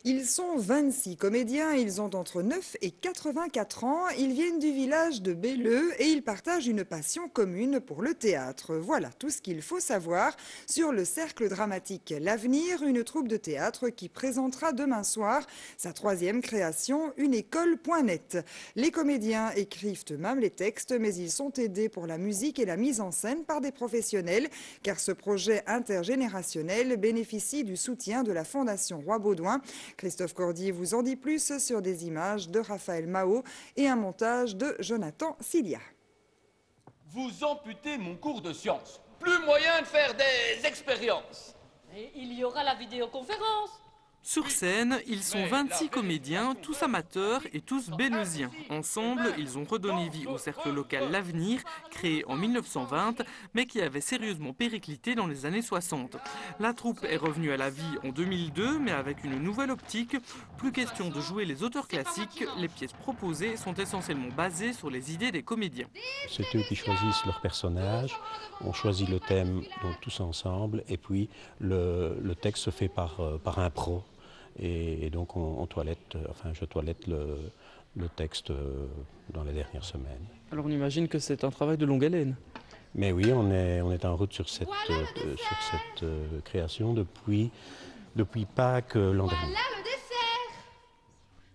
Ils sont 26 comédiens, ils ont entre 9 et 84 ans, ils viennent du village de Belleux et ils partagent une passion commune pour le théâtre. Voilà tout ce qu'il faut savoir sur le Cercle dramatique L'Avenir, une troupe de théâtre qui présentera demain soir sa troisième création, une école.net. Les comédiens écrivent eux-mêmes les textes, mais ils sont aidés pour la musique et la mise en scène par des professionnels, car ce projet intergénérationnel bénéficie du soutien de la Fondation Roi-Baudouin. Christophe Cordier vous en dit plus sur des images de Raphaël Mao et un montage de Jonathan Cilia. Vous amputez mon cours de sciences. Plus moyen de faire des expériences. Et il y aura la vidéoconférence. Sur scène, ils sont 26 comédiens, tous amateurs et tous belleusiens. Ensemble, ils ont redonné vie au cercle local L'Avenir, créé en 1920, mais qui avait sérieusement périclité dans les années 60. La troupe est revenue à la vie en 2002, mais avec une nouvelle optique. Plus question de jouer les auteurs classiques, les pièces proposées sont essentiellement basées sur les idées des comédiens. C'est eux qui choisissent leurs personnages, on choisit le thème donc tous ensemble, et puis le texte se fait par impro. Et donc je toilette le texte dans les dernières semaines. Alors on imagine que c'est un travail de longue haleine. Mais oui, on est en route sur cette création depuis Pâques l'an dernier. Voilà le dessert.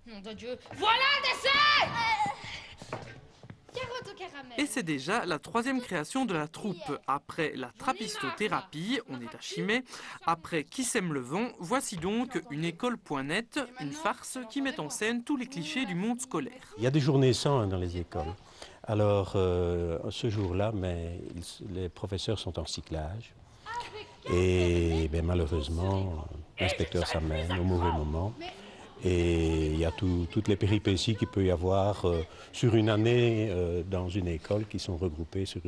Nom de Dieu, voilà le dessert. Carotte au caramel. Et c'est déjà la troisième création de la troupe. Après la trappistothérapie, on est à Chimay. Après Qui sème le vent, voici donc une école.net, une farce qui met en scène tous les clichés du monde scolaire. Il y a des journées sans dans les écoles. Alors ce jour-là, les professeurs sont en cyclage. Et malheureusement, l'inspecteur s'amène au mauvais moment. Et il y a toutes les péripéties qu'il peut y avoir sur une année dans une école qui sont regroupées sur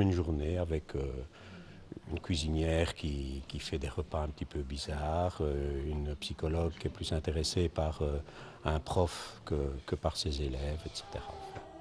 une journée avec une cuisinière qui fait des repas un petit peu bizarres, une psychologue qui est plus intéressée par un prof que par ses élèves, etc.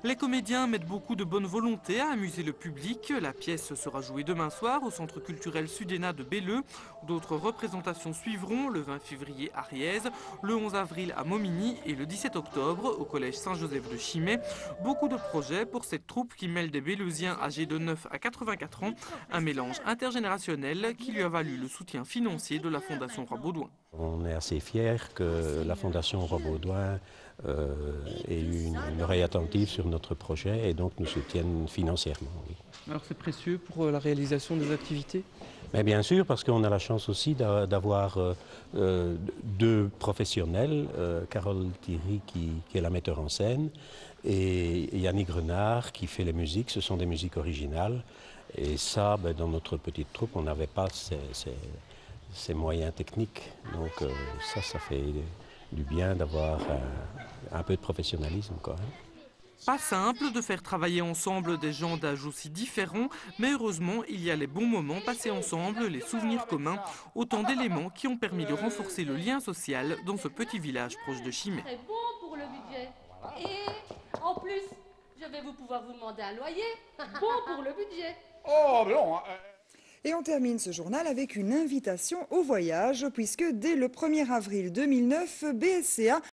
Les comédiens mettent beaucoup de bonne volonté à amuser le public. La pièce sera jouée demain soir au Centre culturel Sudena de Belleux. D'autres représentations suivront le 20 février à Riez, le 11 avril à Momigny et le 17 octobre au Collège Saint-Joseph de Chimay. Beaucoup de projets pour cette troupe qui mêle des Belleusiens âgés de 9 à 84 ans. Un mélange intergénérationnel qui lui a valu le soutien financier de la Fondation Roi-Baudouin. On est assez fiers que la Fondation Roi-Baudouin ait eu une oreille attentive sur notre projet et donc nous soutiennent financièrement. Oui. Alors c'est précieux pour la réalisation des activités? Mais bien sûr, parce qu'on a la chance aussi d'avoir deux professionnels, Carole Thierry qui est la metteur en scène et Yannick Renard qui fait les musiques. Ce sont des musiques originales et ça, dans notre petite troupe, on n'avait pas ces moyens techniques. Donc ça fait du bien d'avoir un peu de professionnalisme quand même. Pas simple de faire travailler ensemble des gens d'âge aussi différents, mais heureusement, il y a les bons moments passés ensemble, les souvenirs communs, autant d'éléments qui ont permis de renforcer le lien social dans ce petit village proche de Chimay. C'est bon pour le budget. Et en plus, je vais pouvoir vous demander un loyer. Bon pour le budget. Oh, non. Et on termine ce journal avec une invitation au voyage, puisque dès le 1er avril 2009, BSCA